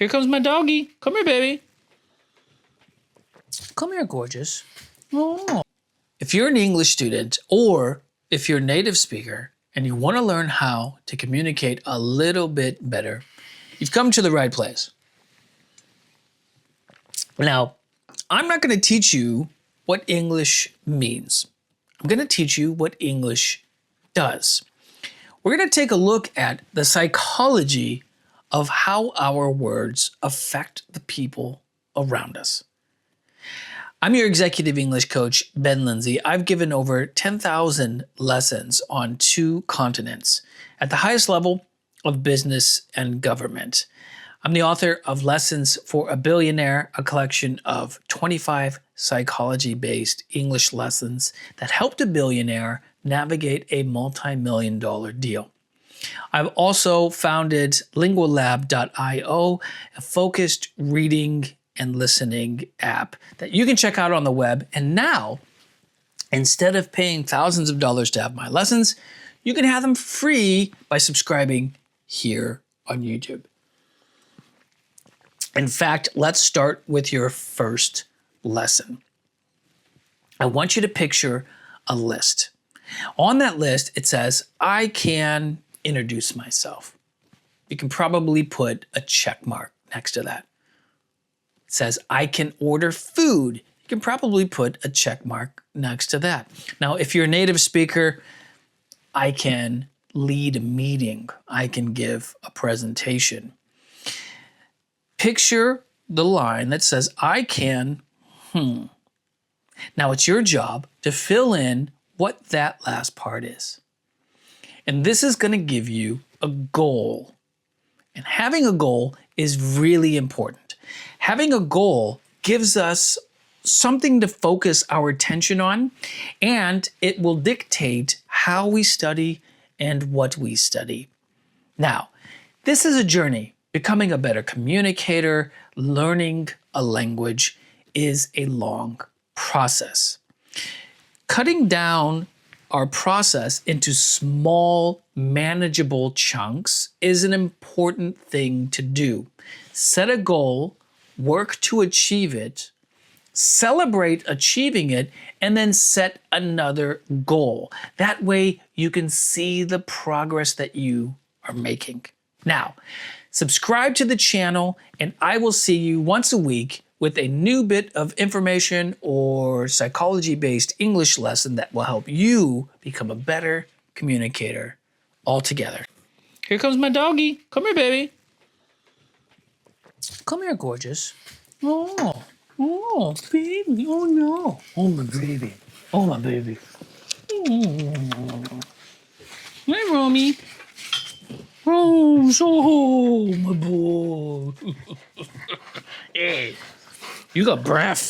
Here comes my doggy. Come here, baby. Come here, gorgeous. Oh. If you're an English student or if you're a native speaker and you want to learn how to communicate a little bit better, you've come to the right place. Now, I'm not going to teach you what English means. I'm going to teach you what English does. We're going to take a look at the psychology of how our words affect the people around us. I'm your executive English coach, Ben Lindsay. I've given over 10,000 lessons on 2 continents at the highest level of business and government. I'm the author of Lessons for a Billionaire, a collection of 25 psychology-based English lessons that helped a billionaire navigate a multi-million-dollar deal. I've also founded lingualab.io, a focused reading and listening app that you can check out on the web. And now, instead of paying thousands of dollars to have my lessons, you can have them free by subscribing here on YouTube. In fact, let's start with your first lesson. I want you to picture a list. On that list, it says, I can introduce myself. You can probably put a check mark next to that. It says, I can order food. You can probably put a check mark next to that. Now, if you're a native speaker, I can lead a meeting. I can give a presentation. Picture the line that says, I can, Now, it's your job to fill in what that last part is. And this is going to give you a goal. And having a goal is really important. Having a goal gives us something to focus our attention on, and it will dictate how we study and what we study. Now, this is a journey. Becoming a better communicator, learning a language is a long process. Cutting down our process into small, manageable chunks is an important thing to do. Set a goal, work to achieve it, celebrate achieving it, and then set another goal. That way you can see the progress that you are making. Now, subscribe to the channel and I will see you once a week with a new bit of information or psychology-based English lesson that will help you become a better communicator altogether. Here comes my doggy. Come here, baby. Come here, gorgeous. Oh, baby. Oh, no. Oh, my baby. Oh, my baby. Hi, Romy. Oh, my boy. Hey, you got breath.